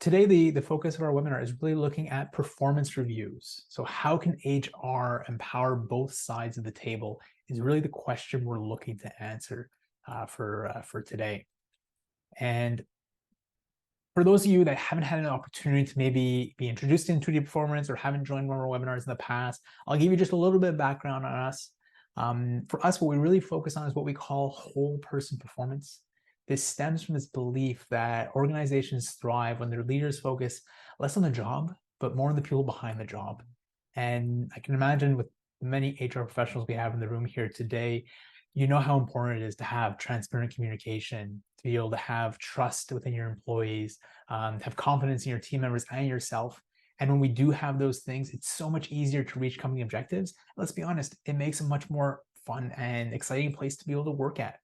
Today, the focus of our webinar is really looking at performance reviews. So how can HR empower both sides of the table is really the question we're looking to answer for today. And for those of you that haven't had an opportunity to maybe be introduced into 2D performance or haven't joined one of our webinars in the past, I'll give you just a little bit of background on us. For us, what we really focus on is what we call whole person performance. This stems from this belief that organizations thrive when their leaders focus less on the job, but more on the people behind the job. And I can imagine with the many HR professionals we have in the room here today, you know how important it is to have transparent communication, to be able to have trust within your employees, to have confidence in your team members and yourself. And when we do have those things, it's so much easier to reach company objectives. Let's be honest, it makes a much more fun and exciting place to be able to work at.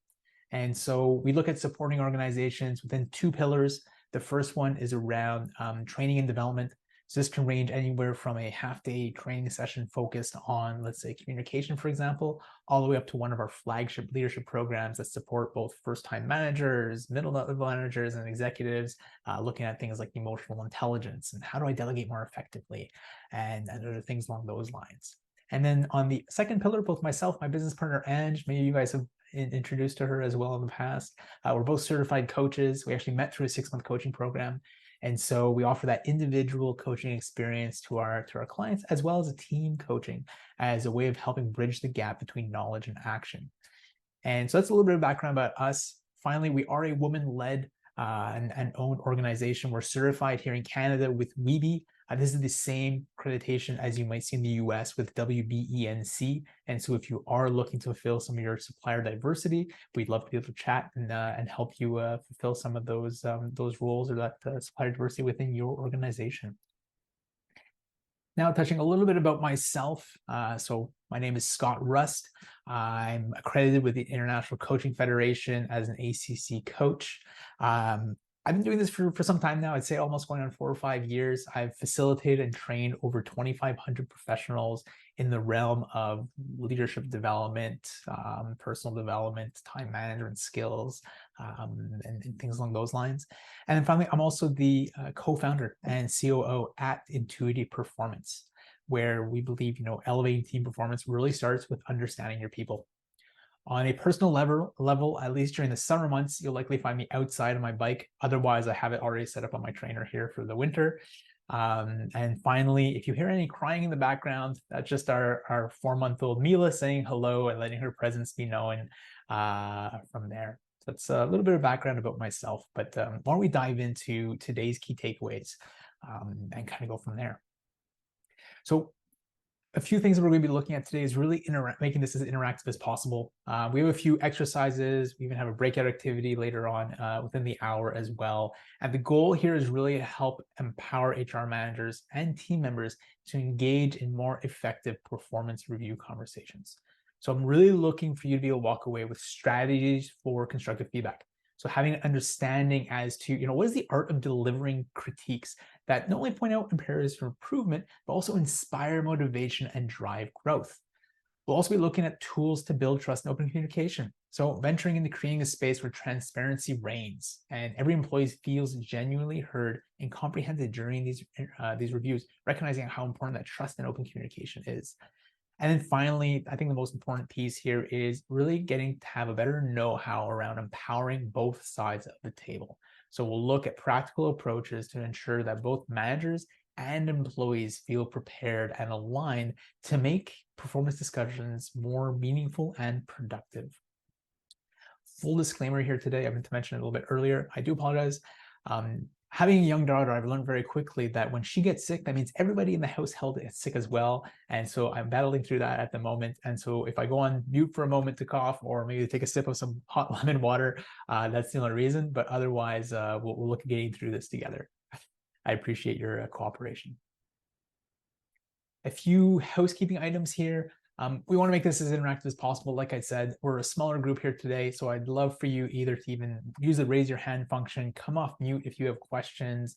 And so we look at supporting organizations within two pillars. The first one is around training and development. So this can range anywhere from a half-day training session focused on, let's say, communication, for example, all the way up to one of our flagship leadership programs that support both first-time managers, middle-level managers, and executives, looking at things like emotional intelligence and how do I delegate more effectively, and other things along those lines. And then on the second pillar, both myself, my business partner, Ange, maybe you guys have introduced to her as well in the past. We're both certified coaches. We actually met through a 6-month coaching program. And so we offer that individual coaching experience to our clients, as well as a team coaching as a way of helping bridge the gap between knowledge and action. And so that's a little bit of background about us. Finally, we are a woman-led and owned organization. We're certified here in Canada with WEBE. This is the same accreditation as you might see in the US with WBENC. And so if you are looking to fulfill some of your supplier diversity, we'd love to be able to chat and help you fulfill some of those roles or that supplier diversity within your organization. Now, touching a little bit about myself. So my name is Scott Rust. I'm accredited with the International Coaching Federation as an ACC coach. I've been doing this for some time now. I'd say almost going on 4 or 5 years. I've facilitated and trained over 2,500 professionals in the realm of leadership development, personal development, time management skills, and things along those lines. And then finally, I'm also the co-founder and COO at Intuitive Performance, where we believe, elevating team performance really starts with understanding your people. On a personal level, at least during the summer months, you'll likely find me outside on my bike. Otherwise, I have it already set up on my trainer here for the winter. And finally, if you hear any crying in the background, that's just our 4-month-old Mila saying hello and letting her presence be known from there. So that's a little bit of background about myself, but why don't we dive into today's key takeaways and kind of go from there. So a few things that we're going to be looking at today is really making this as interactive as possible. We have a few exercises. We even have a breakout activity later on within the hour as well. And the goal here is really to help empower HR managers and team members to engage in more effective performance review conversations. So I'm really looking for you to be able to walk away with strategies for constructive feedback. So having an understanding as to, what is the art of delivering critiques that not only point out areas for improvement, but also inspire motivation and drive growth. We'll also be looking at tools to build trust and open communication. So venturing into creating a space where transparency reigns and every employee feels genuinely heard and comprehended during these reviews, recognizing how important that trust and open communication is. And then finally, I think the most important piece here is really getting to have a better know-how around empowering both sides of the table. So we'll look at practical approaches to ensure that both managers and employees feel prepared and aligned to make performance discussions more meaningful and productive. Full disclaimer here today, I meant to mention it a little bit earlier. I do apologize. Having a young daughter, I've learned very quickly that when she gets sick, that means everybody in the household gets sick as well. And so I'm battling through that at the moment. And so if I go on mute for a moment to cough or maybe take a sip of some hot lemon water, that's the only reason. But otherwise, we'll look at getting through this together. I appreciate your cooperation. A few housekeeping items here. We want to make this as interactive as possible. Like I said, we're a smaller group here today, so I'd love for you either to even use the raise your hand function, come off mute if you have questions.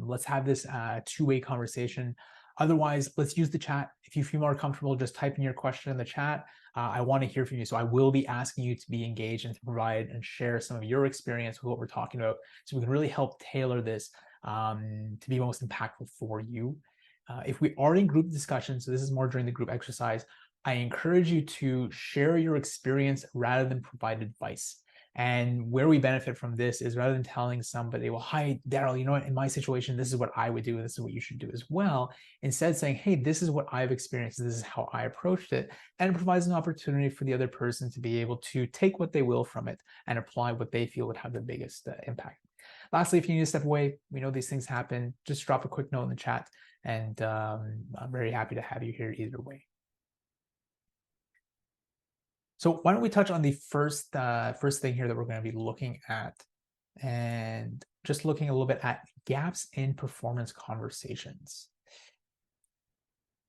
Let's have this two-way conversation. Otherwise, let's use the chat. If you feel more comfortable just typing your question in the chat, I want to hear from you. So I will be asking you to be engaged and to provide and share some of your experience with what we're talking about so we can really help tailor this to be most impactful for you. If we are in group discussion, so this is more during the group exercise, I encourage you to share your experience rather than provide advice. And where we benefit from this is rather than telling somebody, well, hi, Daryl, you know what, in my situation, this is what I would do, and this is what you should do as well. Instead saying, hey, this is what I've experienced, this is how I approached it. And it provides an opportunity for the other person to be able to take what they will from it and apply what they feel would have the biggest impact. Lastly, if you need to step away, we know these things happen, just drop a quick note in the chat, and I'm very happy to have you here either way. So why don't we touch on the first thing here that we're going to be looking at, and just looking a little bit at gaps in performance conversations.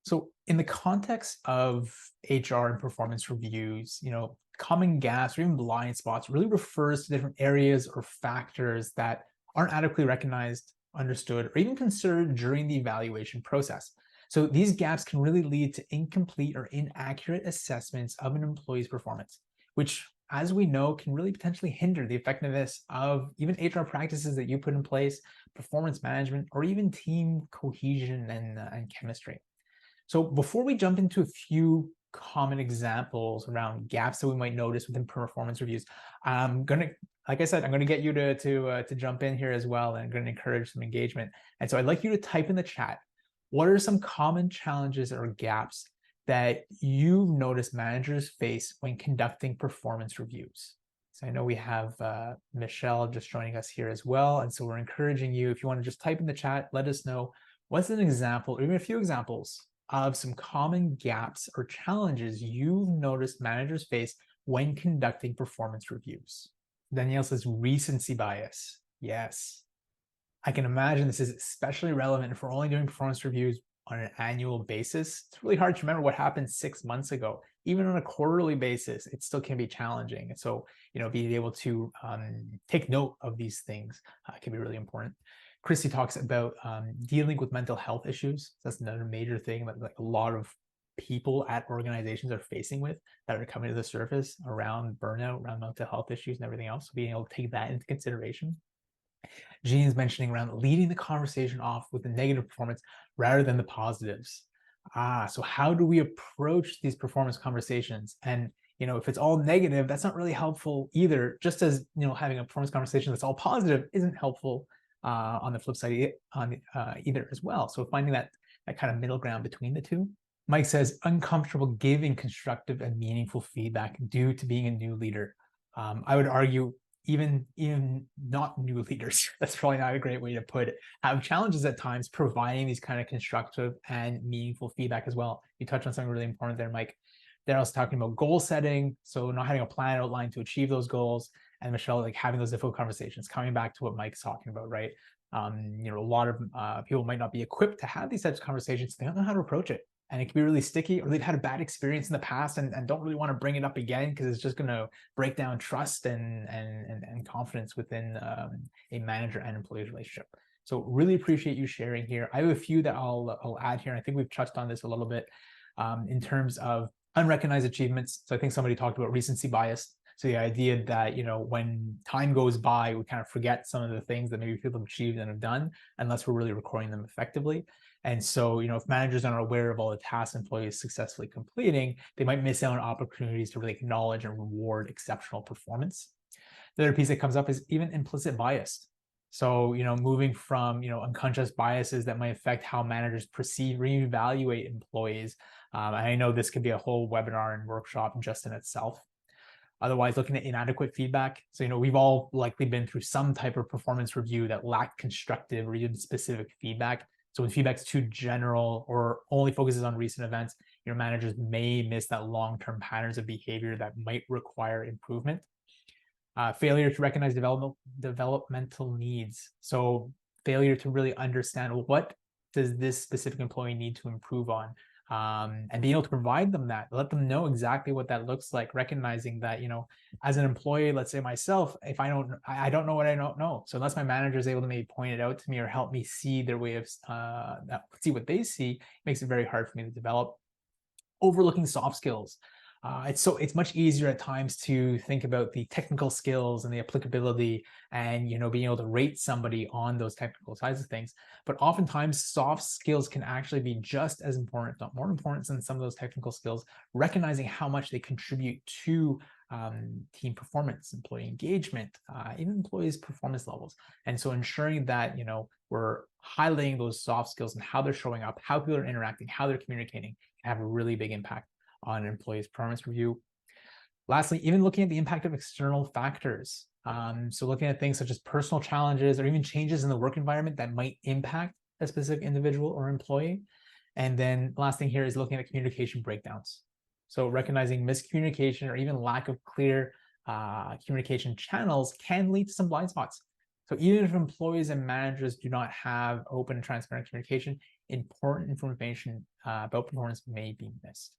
So in the context of HR and performance reviews, common gaps or even blind spots really refers to different areas or factors that aren't adequately recognized, understood, or even considered during the evaluation process. So these gaps can really lead to incomplete or inaccurate assessments of an employee's performance, which, as we know, can really potentially hinder the effectiveness of even HR practices that you put in place, performance management, or even team cohesion and chemistry. So before we jump into a few common examples around gaps that we might notice within performance reviews, like I said, I'm gonna get you to jump in here as well, and I'm gonna encourage some engagement. And so I'd like you to type in the chat, what are some common challenges or gaps that you've noticed managers face when conducting performance reviews? So I know we have Michelle just joining us here as well. And so we're encouraging you, if you want to just type in the chat, let us know what's an example, or even a few examples of some common gaps or challenges you've noticed managers face when conducting performance reviews. Danielle says recency bias. Yes. I can imagine this is especially relevant if we're only doing performance reviews on an annual basis. It's really hard to remember what happened 6 months ago. Even on a quarterly basis, it still can be challenging. And so, being able to take note of these things can be really important. Christy talks about dealing with mental health issues. That's another major thing that a lot of people at organizations are facing with, that are coming to the surface around burnout, around mental health issues and everything else. So being able to take that into consideration. Jean is mentioning around leading the conversation off with the negative performance rather than the positives. So how do we approach these performance conversations? And if it's all negative, that's not really helpful either. Just as having a performance conversation that's all positive isn't helpful on the flip side either as well. So finding that kind of middle ground between the two. Mike says uncomfortable giving constructive and meaningful feedback due to being a new leader. I would argue even not new leaders, that's probably not a great way to put it, have challenges at times providing these kind of constructive and meaningful feedback as well. You touched on something really important there, Mike. Daryl's talking about goal setting, so not having a plan outlined to achieve those goals, and Michelle, like having those difficult conversations, coming back to what Mike's talking about, right? A lot of people might not be equipped to have these types of conversations. They don't know how to approach it, and it can be really sticky, or they've had a bad experience in the past and don't really want to bring it up again because it's just going to break down trust and confidence within a manager and employee relationship. So really appreciate you sharing here. I have a few that I'll add here, and I think we've touched on this a little bit in terms of unrecognized achievements. So I think somebody talked about recency bias. So the idea that, when time goes by, we kind of forget some of the things that maybe people have achieved and have done, unless we're really recording them effectively. And so, if managers aren't aware of all the tasks employees successfully completing, they might miss out on opportunities to really acknowledge and reward exceptional performance. The other piece that comes up is even implicit bias. So, moving from, unconscious biases that might affect how managers perceive, reevaluate employees. And I know this could be a whole webinar and workshop just in itself. Otherwise, looking at inadequate feedback. So, we've all likely been through some type of performance review that lacked constructive or even specific feedback. So when feedback's too general or only focuses on recent events, managers may miss that long-term patterns of behavior that might require improvement. Failure to recognize developmental needs. So failure to really understand, well, what does this specific employee need to improve on? And being able to provide them that, let them know exactly what that looks like, recognizing that, as an employee, let's say myself, if I don't know what I don't know. So unless my manager is able to maybe point it out to me or help me see their way of, see what they see, it makes it very hard for me to develop. Overlooking soft skills. It's much easier at times to think about the technical skills and the applicability, and being able to rate somebody on those technical sides of things. But oftentimes soft skills can actually be just as important, if not more important, than some of those technical skills. Recognizing how much they contribute to team performance, employee engagement, even employees' performance levels. And so ensuring that we're highlighting those soft skills and how they're showing up, how people are interacting, how they're communicating, can have a really big impact on an employee's performance review. Lastly, even looking at the impact of external factors. So looking at things such as personal challenges or even changes in the work environment that might impact a specific individual or employee. And then last thing here is looking at communication breakdowns. So recognizing miscommunication or even lack of clear communication channels can lead to some blind spots. So even if employees and managers do not have open and transparent communication, important information about performance may be missed.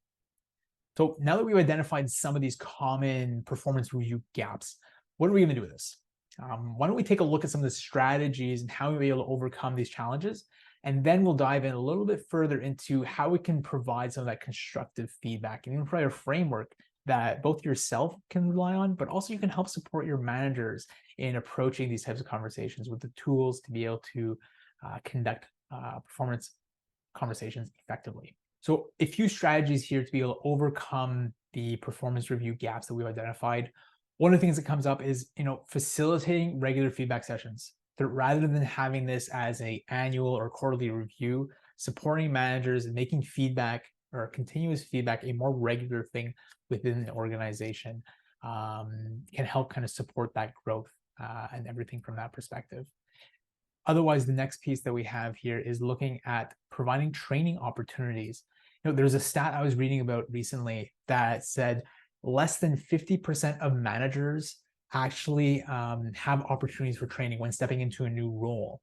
So now that we've identified some of these common performance review gaps, what are we going to do with this? Why don't we take a look at some of the strategies and how we'll be able to overcome these challenges? And then we'll dive in a little bit further into how we can provide some of that constructive feedback and even provide a framework that both yourself can rely on, but also you can help support your managers in approaching these types of conversations with the tools to be able to conduct performance conversations effectively. So a few strategies here to be able to overcome the performance review gaps that we've identified. One of the things that comes up is, facilitating regular feedback sessions. That rather than having this as an annual or quarterly review, supporting managers and making feedback or continuous feedback a more regular thing within the organization can help kind of support that growth and everything from that perspective. Otherwise, the next piece that we have here is looking at providing training opportunities. There's a stat I was reading about recently that said less than 50% of managers actually have opportunities for training when stepping into a new role,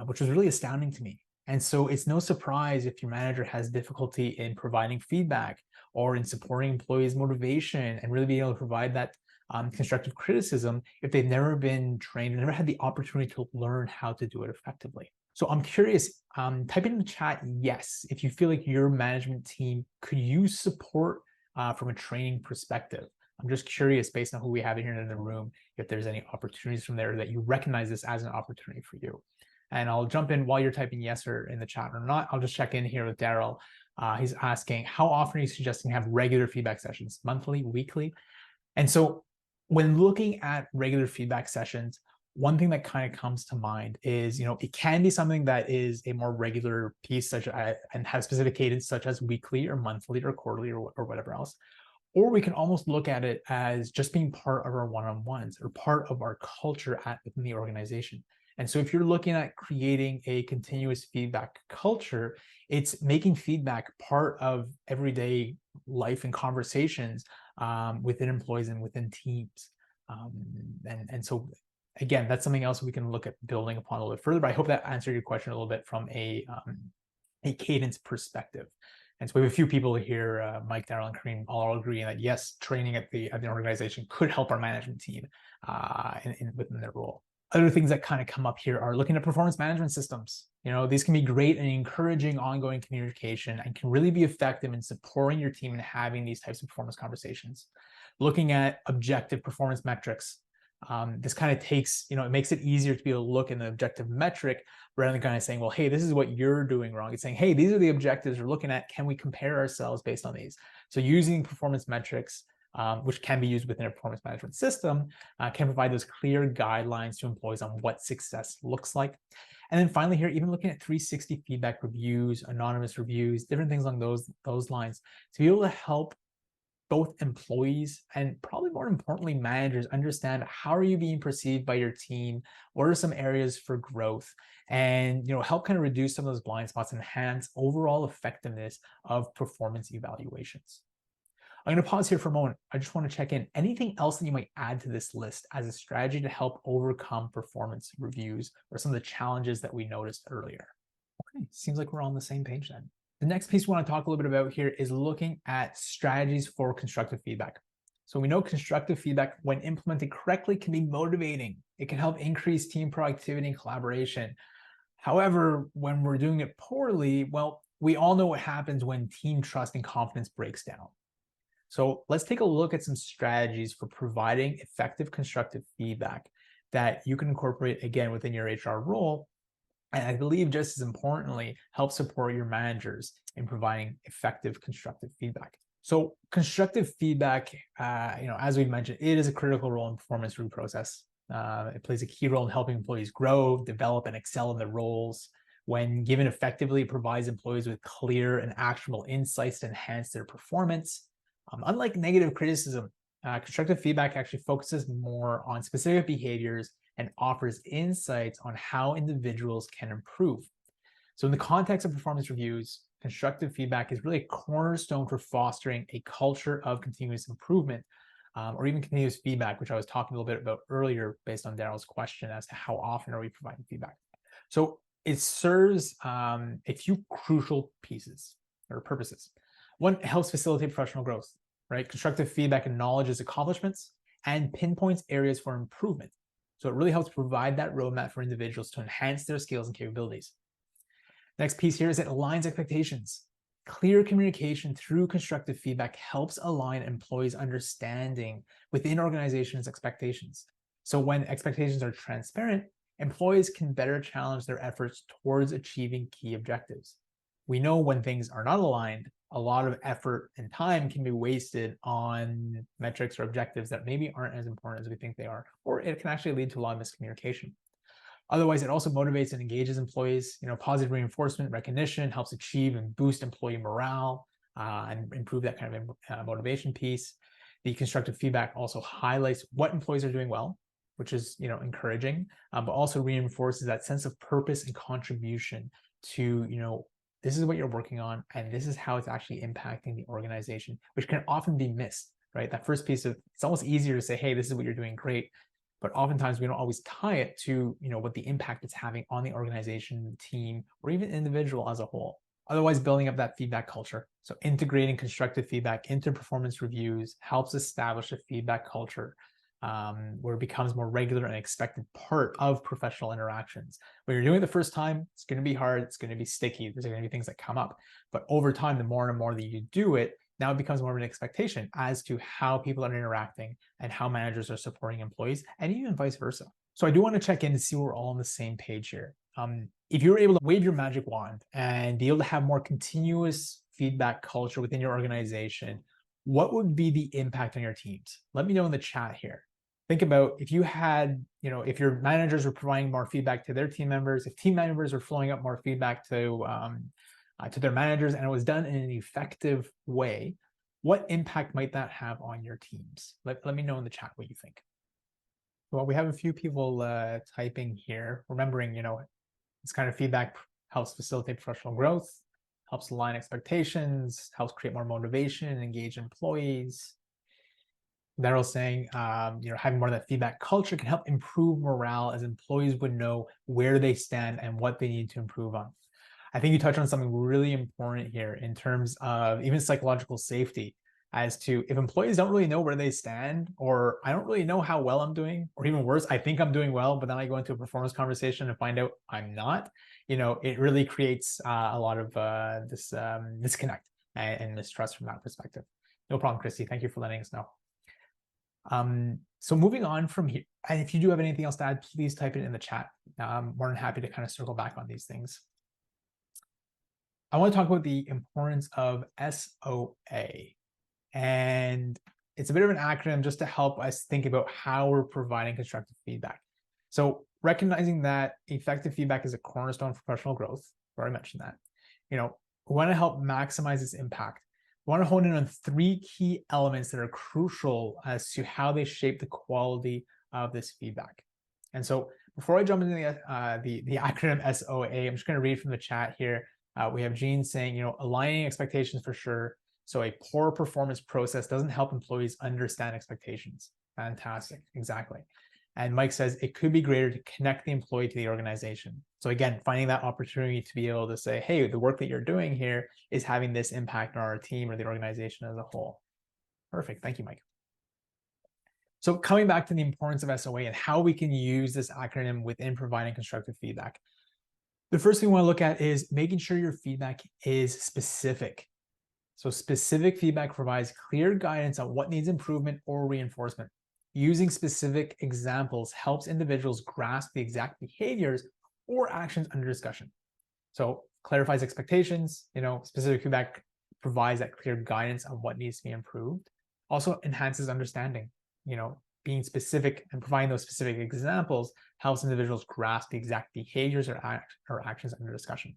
which was really astounding to me. And so it's no surprise if your manager has difficulty in providing feedback or in supporting employees' motivation and really being able to provide that constructive criticism if they've never been trained and never had the opportunity to learn how to do it effectively. So I'm curious, type in the chat yes if you feel like your management team could use support from a training perspective. I'm just curious, based on who we have here in the room, if there's any opportunities from there that you recognize this as an opportunity for you. And I'll jump in while you're typing yes or in the chat or not. I'll just check in here with Daryl. He's asking, how often are you suggesting have regular feedback sessions? Monthly, weekly? And so when looking at regular feedback sessions, one thing that kind of comes to mind is, it can be something that is a more regular piece, such as, and has specific cadence, such as weekly or monthly or quarterly or whatever else. Or we can almost look at it as just being part of our one-on-ones or part of our culture within the organization. And so if you're looking at creating a continuous feedback culture, it's making feedback part of everyday life and conversations within employees and within teams. And so again, that's something else we can look at building upon a little bit further, but I hope that answered your question a little bit from a cadence perspective. And so we have a few people here, Mike, Daryl, and Kareem, all agreeing that yes, training at the organization could help our management team within their role. Other things that kind of come up here are looking at performance management systems. These can be great in encouraging ongoing communication and can really be effective in supporting your team and having these types of performance conversations. Looking at objective performance metrics. This kind of takes, it makes it easier to be able to look at an objective metric rather than kind of saying, well, hey, this is what you're doing wrong. It's saying, hey, these are the objectives we're looking at. Can we compare ourselves based on these? So using performance metrics, which can be used within a performance management system, can provide those clear guidelines to employees on what success looks like. And then finally here, even looking at 360 feedback reviews, anonymous reviews, different things along those lines to be able to help both employees and probably more importantly, managers understand how are you being perceived by your team, what are some areas for growth, and help kind of reduce some of those blind spots and enhance overall effectiveness of performance evaluations. I'm going to pause here for a moment. I just want to check in. Anything else that you might add to this list as a strategy to help overcome performance reviews or some of the challenges that we noticed earlier? Okay, seems like we're on the same page then. The next piece we want to talk a little bit about here is looking at strategies for constructive feedback. So we know constructive feedback, when implemented correctly, can be motivating. It can help increase team productivity and collaboration. However, when we're doing it poorly, well, we all know what happens when team trust and confidence breaks down. So let's take a look at some strategies for providing effective constructive feedback that you can incorporate again within your HR role. And I believe just as importantly, help support your managers in providing effective constructive feedback. So constructive feedback, as we've mentioned, it is a critical role in performance review process. It plays a key role in helping employees grow, develop, and excel in their roles. When given effectively, it provides employees with clear and actionable insights to enhance their performance. Unlike negative criticism, constructive feedback actually focuses more on specific behaviors and offers insights on how individuals can improve. So in the context of performance reviews, constructive feedback is really a cornerstone for fostering a culture of continuous improvement, or even continuous feedback, which I was talking a little bit about earlier based on Daryl's question as to how often are we providing feedback. So it serves a few crucial pieces or purposes. One, it helps facilitate professional growth, right? Constructive feedback acknowledges accomplishments and pinpoints areas for improvement. So it really helps provide that roadmap for individuals to enhance their skills and capabilities. Next piece here is it aligns expectations. Clear communication through constructive feedback helps align employees' understanding within organizations' expectations. So when expectations are transparent, employees can better challenge their efforts towards achieving key objectives. We know when things are not aligned, a lot of effort and time can be wasted on metrics or objectives that maybe aren't as important as we think they are, or it can actually lead to a lot of miscommunication. Otherwise, it also motivates and engages employees. Positive reinforcement, recognition helps achieve and boost employee morale and improve that kind of motivation piece. The constructive feedback also highlights what employees are doing well, which is encouraging, but also reinforces that sense of purpose and contribution to this is what you're working on, and this is how it's actually impacting the organization, which can often be missed, right? That first piece of, it's almost easier to say, hey, this is what you're doing great, but oftentimes we don't always tie it to what the impact it's having on the organization, the team, or even individual as a whole. Otherwise, building up that feedback culture. So integrating constructive feedback into performance reviews helps establish a feedback culture where it becomes more regular and expected part of professional interactions. When you're doing it the first time, it's going to be hard, it's going to be sticky, there's going to be things that come up. But over time, the more and more that you do it, now it becomes more of an expectation as to how people are interacting and how managers are supporting employees, and even vice versa. So I do want to check in to see we're all on the same page here. If you're able to wave your magic wand and be able to have more continuous feedback culture within your organization, what would be the impact on your teams? Let me know in the chat here. Think about if you had, if your managers were providing more feedback to their team members, if team members were flowing up more feedback to their managers, and it was done in an effective way, what impact might that have on your teams? Let me know in the chat what you think. Well, we have a few people typing here, remembering, this kind of feedback helps facilitate professional growth, helps align expectations, helps create more motivation and engage employees. Daryl saying, having more of that feedback culture can help improve morale as employees would know where they stand and what they need to improve on. I think you touched on something really important here in terms of even psychological safety, as to if employees don't really know where they stand, or I don't really know how well I'm doing, or even worse, I think I'm doing well, but then I go into a performance conversation and find out I'm not, it really creates a lot of this disconnect and mistrust from that perspective. No problem, Christy. Thank you for letting us know. So moving on from here, and if you do have anything else to add, please type it in the chat. I'm more than happy to kind of circle back on these things. I want to talk about the importance of SOA. And it's a bit of an acronym just to help us think about how we're providing constructive feedback. So recognizing that effective feedback is a cornerstone for professional growth, I already mentioned that. We want to help maximize its impact. We want to hone in on 3 key elements that are crucial as to how they shape the quality of this feedback. And so before I jump into the acronym SOA, I'm just going to read from the chat here. We have Jean saying, aligning expectations for sure. So a poor performance process doesn't help employees understand expectations. Fantastic, exactly. And Mike says it could be greater to connect the employee to the organization. So again, finding that opportunity to be able to say, hey, the work that you're doing here is having this impact on our team or the organization as a whole. Perfect, thank you, Mike. So coming back to the importance of SOA and how we can use this acronym within providing constructive feedback. The first thing we want to look at is making sure your feedback is specific. So specific feedback provides clear guidance on what needs improvement or reinforcement. Using specific examples helps individuals grasp the exact behaviors or actions under discussion. So clarifies expectations, specific feedback provides that clear guidance on what needs to be improved. Also enhances understanding, being specific and providing those specific examples helps individuals grasp the exact behaviors or actions under discussion.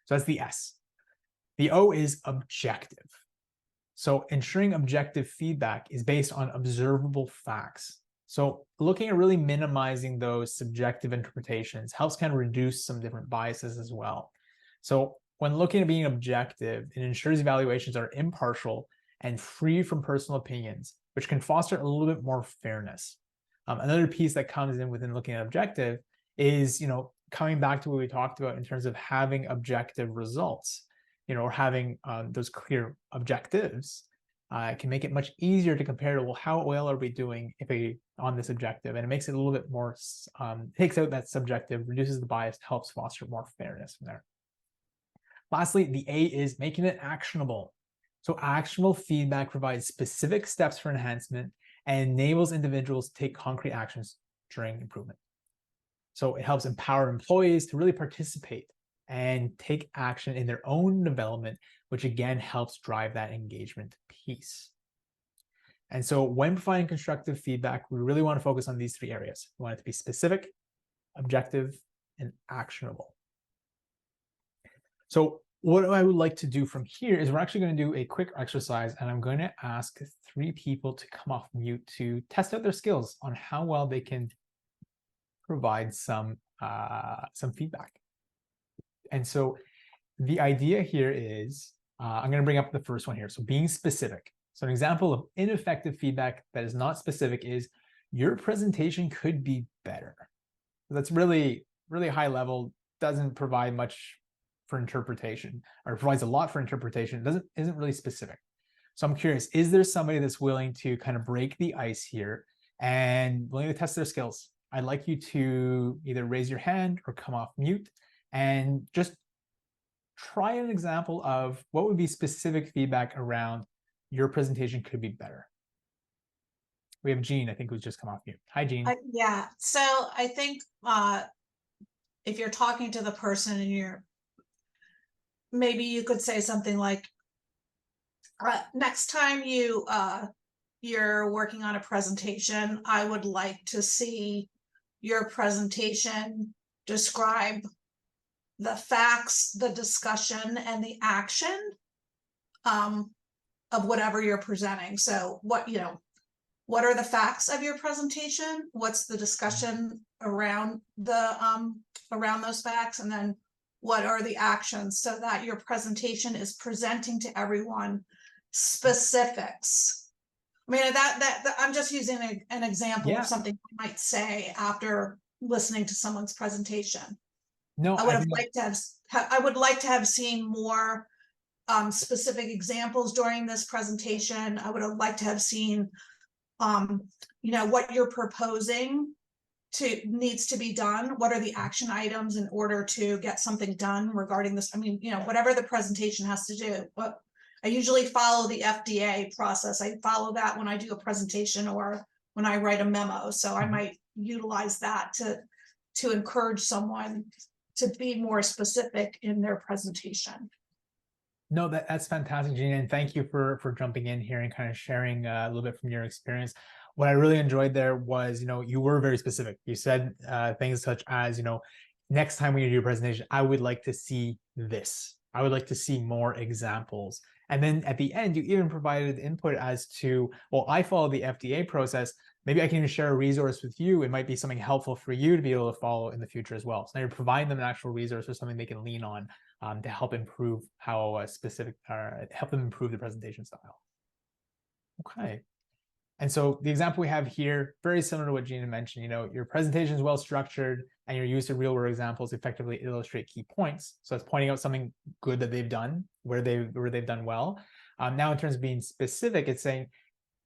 So that's the S. The O is objective. So ensuring objective feedback is based on observable facts. So looking at really minimizing those subjective interpretations helps kind of reduce some different biases as well. So when looking at being objective, it ensures evaluations are impartial and free from personal opinions, which can foster a little bit more fairness. Another piece that comes in within looking at objective is, coming back to what we talked about in terms of having objective results, or having those clear objectives. It can make it much easier to compare to, well, how well are we doing on this objective? And it makes it a little bit more, takes out that subjective, reduces the bias, helps foster more fairness from there. Lastly, the A is making it actionable. So actionable feedback provides specific steps for enhancement and enables individuals to take concrete actions during improvement. So it helps empower employees to really participate and take action in their own development, which again helps drive that engagement piece. And so when providing constructive feedback, we really want to focus on these three areas. We want it to be specific, objective, and actionable. So what I would like to do from here is we're actually going to do a quick exercise, and I'm going to ask 3 people to come off mute to test out their skills on how well they can provide some feedback. And so the idea here is, I'm going to bring up the first one here. So being specific. So an example of ineffective feedback that is not specific is, your presentation could be better. That's really, really high level, doesn't provide much for interpretation, or provides a lot for interpretation, isn't really specific. So I'm curious, is there somebody that's willing to kind of break the ice here and willing to test their skills? I'd like you to either raise your hand or come off mute and just try an example of what would be specific feedback around your presentation could be better. We have Jean, I think, who's just come off mute. Hi, Jean. Yeah, so I think if you're talking to the person and maybe you could say something like, next time you're working on a presentation, I would like to see your presentation describe the facts, the discussion, and the action of whatever you're presenting. So what are the facts of your presentation? What's the discussion around around those facts? And then what are the actions, so that your presentation is presenting to everyone specifics. I mean, that I'm just using an example of something I might say after listening to someone's presentation. No, I would like to have seen more specific examples during this presentation. I would have liked to have seen what you're proposing needs to be done. What are the action items in order to get something done regarding this? I mean, whatever the presentation has to do. But I usually follow the FDA process. I follow that when I do a presentation or when I write a memo. So I might utilize that to encourage someone to be more specific in their presentation. No, that's fantastic, Gina, and thank you for jumping in here and kind of sharing a little bit from your experience. What I really enjoyed there was, you were very specific. You said things such as, next time when you do your presentation, I would like to see this. I would like to see more examples. And then at the end, you even provided input as to, well, I follow the FDA process. Maybe I can even share a resource with you. It might be something helpful for you to be able to follow in the future as well. So now you're providing them an actual resource or something they can lean on to help improve help them improve the presentation style. Okay. And so the example we have here, very similar to what Gina mentioned, your presentation is well structured and your use of real world examples effectively illustrate key points. So it's pointing out something good that they've done, where they've done well. Now in terms of being specific, it's saying,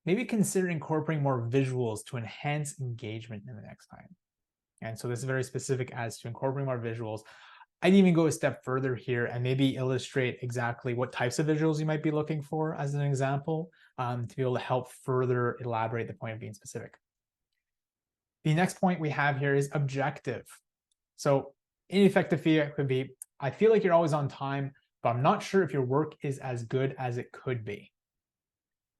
maybe consider incorporating more visuals to enhance engagement in the next time. And so this is very specific as to incorporating more visuals. I'd even go a step further here and maybe illustrate exactly what types of visuals you might be looking for as an example, to be able to help further elaborate the point of being specific. The next point we have here is objective. So ineffective feedback could be, I feel like you're always on time, but I'm not sure if your work is as good as it could be.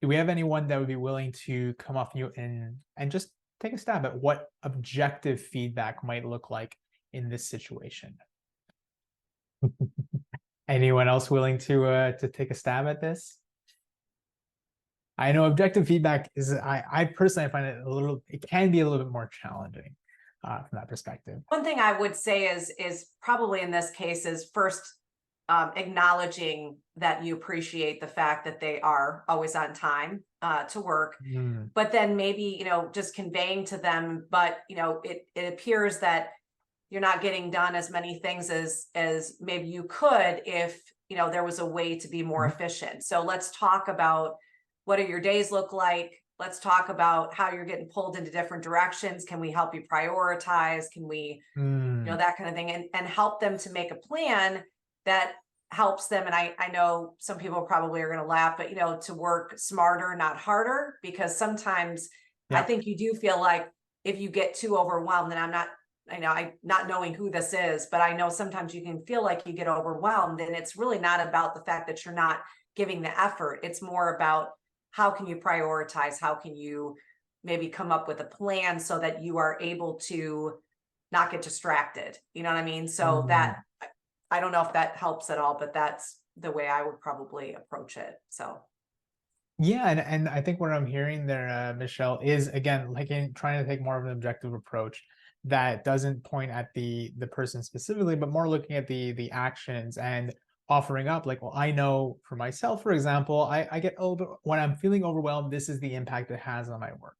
Do we have anyone that would be willing to come off mute and just take a stab at what objective feedback might look like in this situation? Anyone else willing to take a stab at this? I know objective feedback is, I personally find it it can be a little bit more challenging from that perspective. One thing I would say is probably in this case is first acknowledging that you appreciate the fact that they are always on time to work, but then maybe, just conveying to them, but it appears that you're not getting done as many things as maybe you could if there was a way to be more efficient. So let's talk about, what do your days look like? Let's talk about how you're getting pulled into different directions. Can we help you prioritize? Can we, that kind of thing, and help them to make a plan that helps them. And I know some people probably are going to laugh, but to work smarter, not harder, because sometimes I think you do feel like if you get too overwhelmed, and I'm not knowing who this is, but I know sometimes you can feel like you get overwhelmed, and it's really not about the fact that you're not giving the effort. It's more about how can you prioritize? How can you maybe come up with a plan so that you are able to not get distracted? You know what I mean? So that, I don't know if that helps at all, but that's the way I would probably approach it. So. Yeah, and I think what I'm hearing there, Michelle, is again, like trying to take more of an objective approach that doesn't point at the person specifically, but more looking at the actions and offering up like, well, I know for myself, for example, I get a little bit, when I'm feeling overwhelmed, this is the impact it has on my work.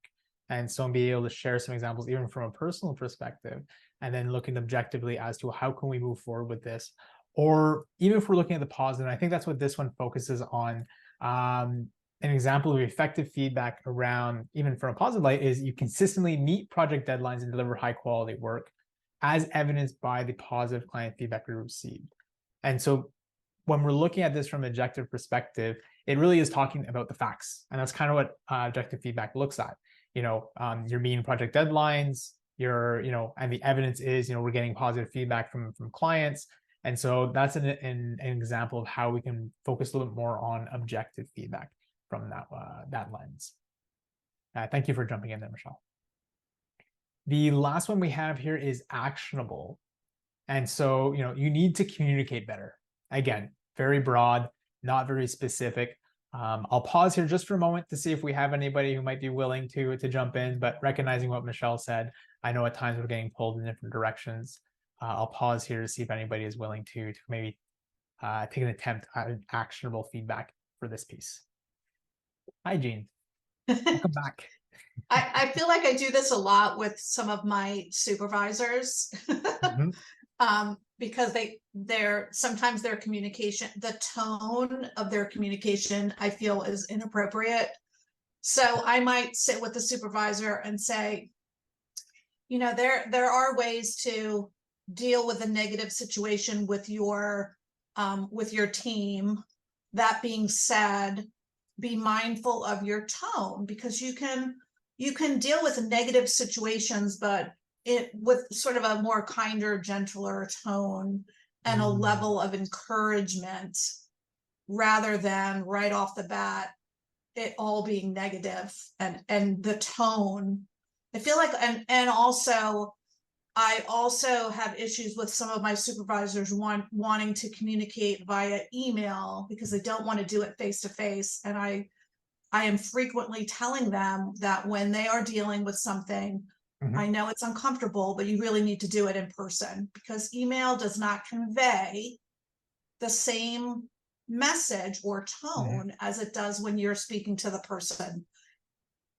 And so be able to share some examples, even from a personal perspective, and then looking objectively as to how can we move forward with this. Or even if we're looking at the positive, I think that's what this one focuses on. An example of effective feedback around, even from a positive light, is you consistently meet project deadlines and deliver high quality work, as evidenced by the positive client feedback we received. And so when we're looking at this from an objective perspective, it really is talking about the facts. And that's kind of what objective feedback looks at. You're meeting project deadlines, and the evidence is, we're getting positive feedback from clients. And so that's an example of how we can focus a little bit more on objective feedback from that lens. Thank you for jumping in there, Michelle. The last one we have here is actionable. And so, you need to communicate better. Again, very broad, not very specific. I'll pause here just for a moment to see if we have anybody who might be willing to jump in, but recognizing what Michelle said, I know at times we're getting pulled in different directions. I'll pause here to see if anybody is willing to maybe take an attempt at an actionable feedback for this piece. Hi, Jean. Welcome back. I feel like I do this a lot with some of my supervisors. Because sometimes their communication, the tone of their communication, I feel is inappropriate. So I might sit with the supervisor and say, there are ways to deal with a negative situation with your team. That being said, be mindful of your tone, because you can deal with negative situations, but with sort of a more kinder, gentler tone and a level of encouragement, rather than right off the bat it all being negative, and the tone. I feel like, and also I also have issues with some of my supervisors wanting to communicate via email because they don't want to do it face to face. And I am frequently telling them that when they are dealing with something, I know it's uncomfortable, but you really need to do it in person, because email does not convey the same message or tone as it does when you're speaking to the person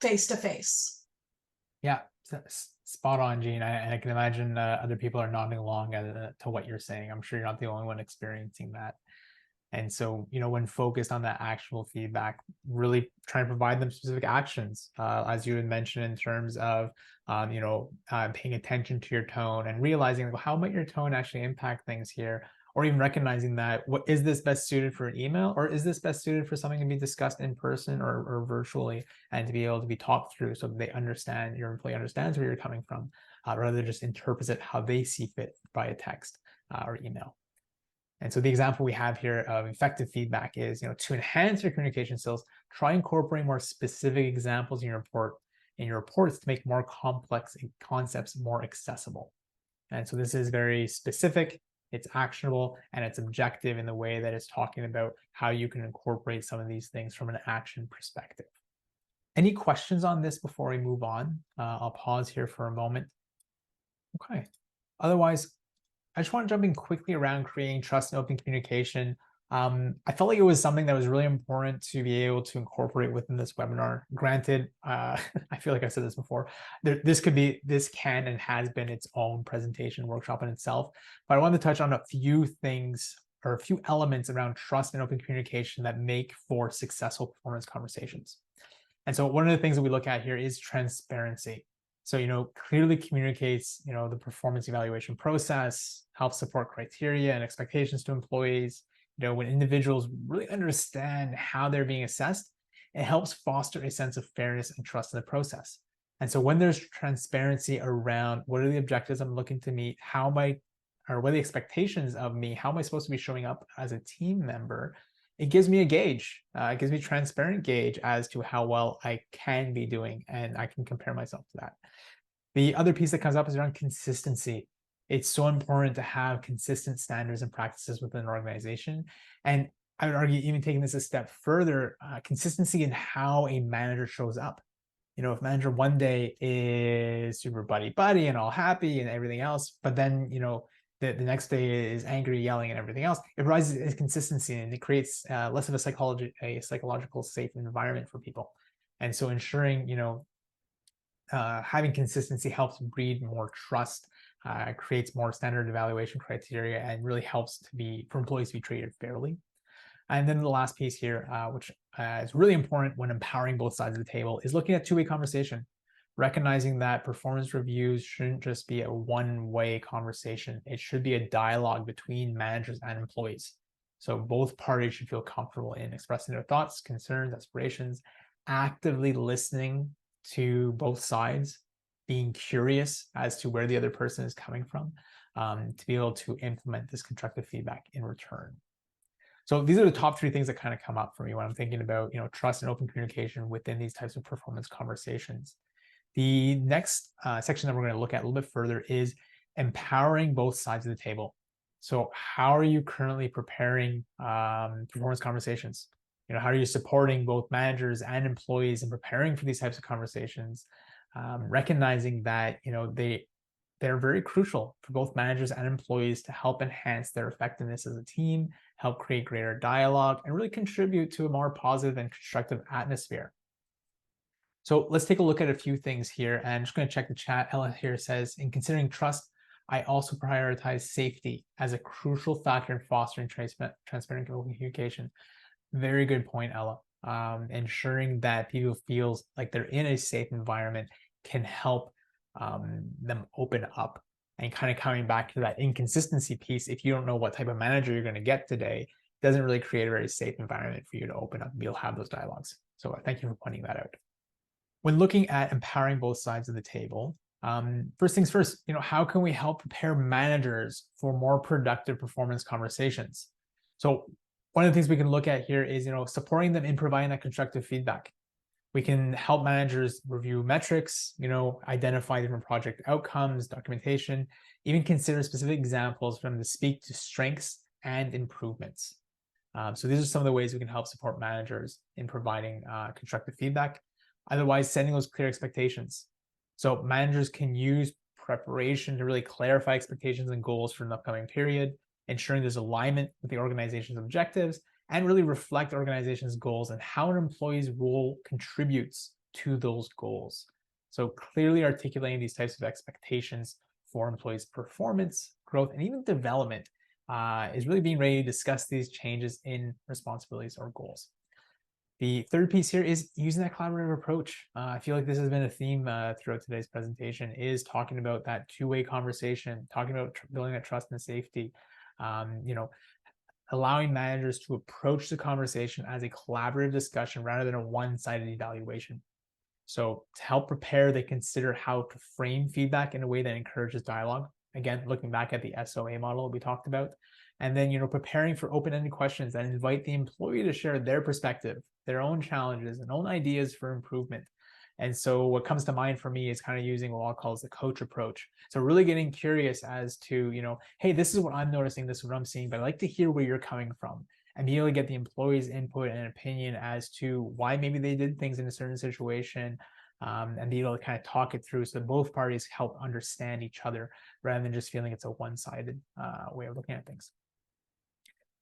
face to face. Yeah, spot on, Jean. I can imagine other people are nodding along to what you're saying. I'm sure you're not the only one experiencing that. And so, when focused on that actual feedback, really trying to provide them specific actions, as you had mentioned, in terms of, paying attention to your tone and realizing, well, how might your tone actually impact things here? Or even recognizing that, what is this best suited for an email, or is this best suited for something to be discussed in person or virtually, and to be able to be talked through so that they understand, your employee understands where you're coming from, rather than just interprets it how they see fit via text or email. And so the example we have here of effective feedback is, to enhance your communication skills, try incorporating more specific examples in your reports to make more complex concepts more accessible. And so this is very specific, it's actionable, and it's objective in the way that it's talking about how you can incorporate some of these things from an action perspective. Any questions on this before we move on? I'll pause here for a moment. Okay. Otherwise, I just want to jump in quickly around creating trust and open communication. I felt like it was something that was really important to be able to incorporate within this webinar. Granted, I feel like I've said this before, this can and has been its own presentation workshop in itself, but I wanted to touch on a few things or a few elements around trust and open communication that make for successful performance conversations. And so one of the things that we look at here is transparency. So, clearly communicates, the performance evaluation process, helps support criteria and expectations to employees. When individuals really understand how they're being assessed, it helps foster a sense of fairness and trust in the process. And so when there's transparency around what are the objectives I'm looking to meet, what are the expectations of me, how am I supposed to be showing up as a team member, it gives me a gauge. It gives me a transparent gauge as to how well I can be doing, and I can compare myself to that. The other piece that comes up is around consistency. It's so important to have consistent standards and practices within an organization. And I would argue, even taking this a step further, consistency in how a manager shows up. If manager one day is super buddy and all happy and everything else, but then, the next day is angry, yelling, and everything else, it rises consistency, and it creates less of a psychological safe environment for people. And so ensuring, having consistency helps breed more trust, creates more standard evaluation criteria, and really helps for employees to be treated fairly. And then the last piece here, which is really important when empowering both sides of the table, is looking at two-way conversation, recognizing that performance reviews shouldn't just be a one-way conversation. It should be a dialogue between managers and employees. So both parties should feel comfortable in expressing their thoughts, concerns, aspirations, actively listening to both sides, being curious as to where the other person is coming from, to be able to implement this constructive feedback in return. So these are the top three things that kind of come up for me when I'm thinking about, trust and open communication within these types of performance conversations. The next section that we're going to look at a little bit further is empowering both sides of the table. So how are you currently preparing performance conversations? How are you supporting both managers and employees in preparing for these types of conversations? Recognizing that, they're very crucial for both managers and employees to help enhance their effectiveness as a team, help create greater dialogue, and really contribute to a more positive and constructive atmosphere. So let's take a look at a few things here. And I'm just going to check the chat. Ella here says, in considering trust, I also prioritize safety as a crucial factor in fostering transparent communication. Very good point, Ella. Ensuring that people feel like they're in a safe environment can help them open up. And kind of coming back to that inconsistency piece, if you don't know what type of manager you're going to get today, it doesn't really create a very safe environment for you to open up and be able to have those dialogues. So thank you for pointing that out. When looking at empowering both sides of the table, first things first, how can we help prepare managers for more productive performance conversations? So one of the things we can look at here is, supporting them in providing that constructive feedback. We can help managers review metrics, identify different project outcomes, documentation, even consider specific examples for them to speak to strengths and improvements. So these are some of the ways we can help support managers in providing constructive feedback. Otherwise, setting those clear expectations. So managers can use preparation to really clarify expectations and goals for an upcoming period, ensuring there's alignment with the organization's objectives, and really reflect the organization's goals and how an employee's role contributes to those goals. So clearly articulating these types of expectations for employees' performance, growth, and even development is really being ready to discuss these changes in responsibilities or goals. The third piece here is using that collaborative approach. I feel like this has been a theme throughout today's presentation, is talking about that two-way conversation, talking about building that trust and safety, allowing managers to approach the conversation as a collaborative discussion rather than a one-sided evaluation. So to help prepare, they consider how to frame feedback in a way that encourages dialogue. Again, looking back at the SOA model we talked about. And then, preparing for open-ended questions that invite the employee to share their perspective, their own challenges and own ideas for improvement. And so what comes to mind for me is kind of using what I'll call the coach approach. So really getting curious as to, hey, this is what I'm noticing, this is what I'm seeing, but I'd like to hear where you're coming from, and be able to get the employee's input and opinion as to why maybe they did things in a certain situation, and be able to kind of talk it through so that both parties help understand each other rather than just feeling it's a one-sided way of looking at things.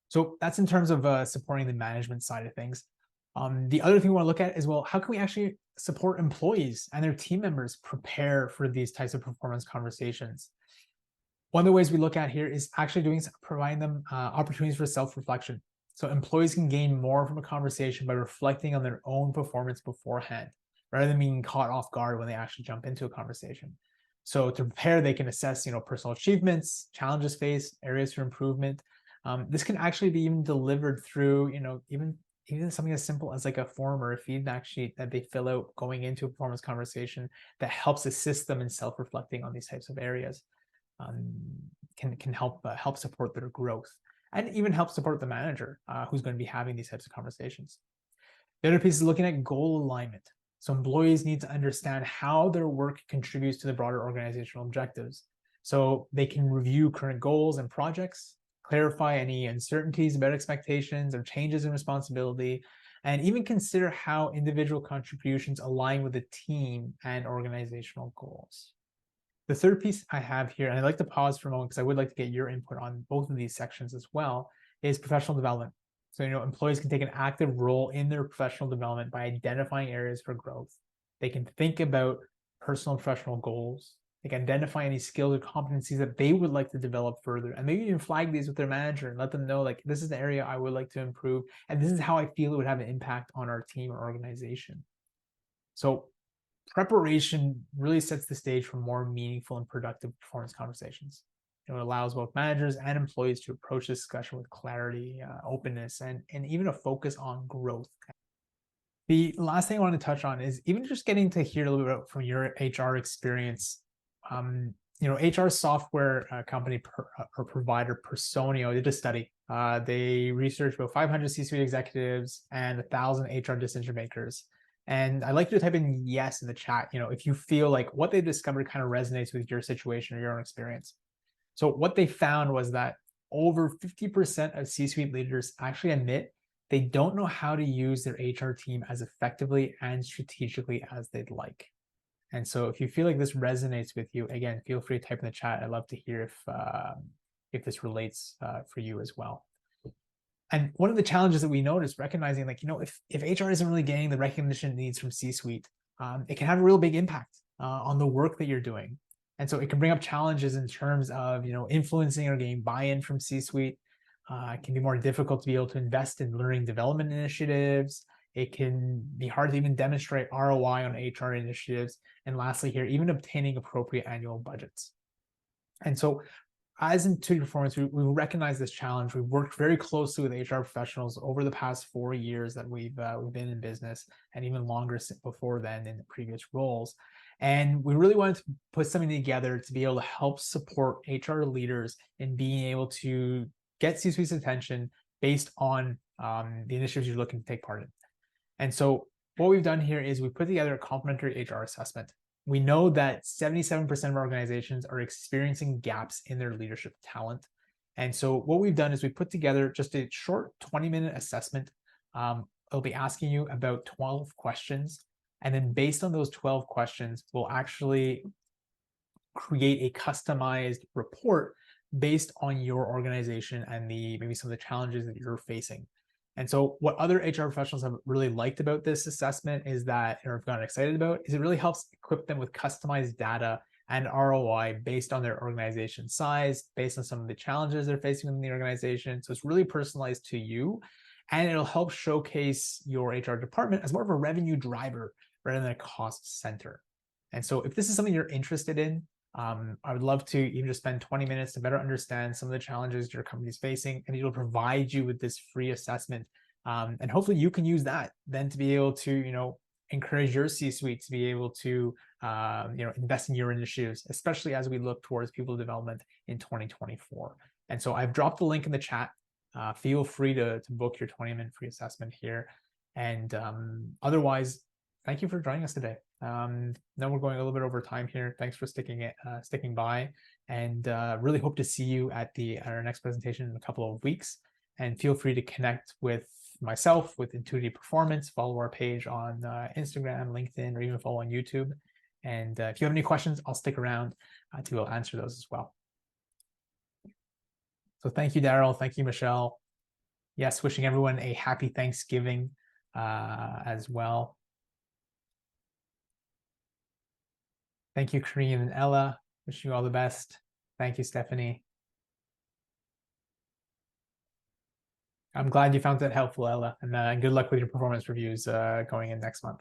So that's in terms of supporting the management side of things. The other thing we want to look at is, well, how can we actually support employees and their team members prepare for these types of performance conversations? One of the ways we look at here is actually providing them opportunities for self-reflection. So employees can gain more from a conversation by reflecting on their own performance beforehand, rather than being caught off guard when they actually jump into a conversation. So to prepare, they can assess, personal achievements, challenges faced, areas for improvement. This can actually be even delivered through, even something as simple as like a form or a feedback sheet that they fill out going into a performance conversation that helps assist them in self-reflecting on these types of areas. Can help support their growth, and even help support the manager who's going to be having these types of conversations. The other piece is looking at goal alignment. So employees need to understand how their work contributes to the broader organizational objectives. So they can review current goals and projects, clarify any uncertainties about expectations or changes in responsibility, and even consider how individual contributions align with the team and organizational goals. The third piece I have here, and I'd like to pause for a moment because I would like to get your input on both of these sections as well, is professional development. So, employees can take an active role in their professional development by identifying areas for growth. They can think about personal and professional goals. They can identify any skills or competencies that they would like to develop further, and maybe even flag these with their manager and let them know, like, this is the area I would like to improve, and this is how I feel it would have an impact on our team or organization. So preparation really sets the stage for more meaningful and productive performance conversations. It allows both managers and employees to approach this discussion with clarity, openness, and even a focus on growth. The last thing I want to touch on is even just getting to hear a little bit from your HR experience. HR software company or provider Personio did a study. They researched about 500 C-suite executives and 1,000 HR decision makers. And I'd like you to type in yes in the chat, if you feel like what they discovered kind of resonates with your situation or your own experience. So what they found was that over 50% of C-suite leaders actually admit they don't know how to use their HR team as effectively and strategically as they'd like. And so if you feel like this resonates with you, again, feel free to type in the chat. I'd love to hear if this relates for you as well. And one of the challenges that we noticed, recognizing if HR isn't really getting the recognition it needs from C-suite, it can have a real big impact on the work that you're doing. And so it can bring up challenges in terms of, influencing or getting buy-in from C-suite. It can be more difficult to be able to invest in learning development initiatives. It can be hard to even demonstrate ROI on HR initiatives. And lastly here, even obtaining appropriate annual budgets. And so as in Intuitive Performance, we recognize this challenge. We've worked very closely with HR professionals over the past 4 years that we've been in business, and even longer before then in the previous roles. And we really wanted to put something together to be able to help support HR leaders in being able to get C-suite's attention based on the initiatives you're looking to take part in. And so what we've done here is we put together a complimentary HR assessment. We know that 77% of organizations are experiencing gaps in their leadership talent. And so what we've done is we put together just a short 20-minute assessment. It'll be asking you about 12 questions. And then based on those 12 questions, we'll actually create a customized report based on your organization and maybe some of the challenges that you're facing. And so what other HR professionals have really liked about this assessment is that, or have gotten excited about, is it really helps equip them with customized data and ROI based on their organization size, based on some of the challenges they're facing within the organization. So it's really personalized to you, and it'll help showcase your HR department as more of a revenue driver rather than a cost center. And so if this is something you're interested in, I would love to even just spend 20 minutes to better understand some of the challenges your company is facing, and it'll provide you with this free assessment. And hopefully you can use that then to be able to, encourage your C-suite to be able to, invest in your initiatives, especially as we look towards people development in 2024. And so I've dropped the link in the chat. Feel free to book your 20-minute free assessment here. And otherwise, thank you for joining us today. Now we're going a little bit over time here. Thanks for sticking by, and really hope to see you at our next presentation in a couple of weeks. And feel free to connect with myself, with Intuitive Performance. Follow our page on Instagram, LinkedIn, or even follow on YouTube. And if you have any questions, I'll stick around to answer those as well. So thank you, Daryl. Thank you, Michelle. Yes, wishing everyone a happy Thanksgiving as well. Thank you, Kareem and Ella. Wishing you all the best. Thank you, Stephanie. I'm glad you found that helpful, Ella, and good luck with your performance reviews going in next month.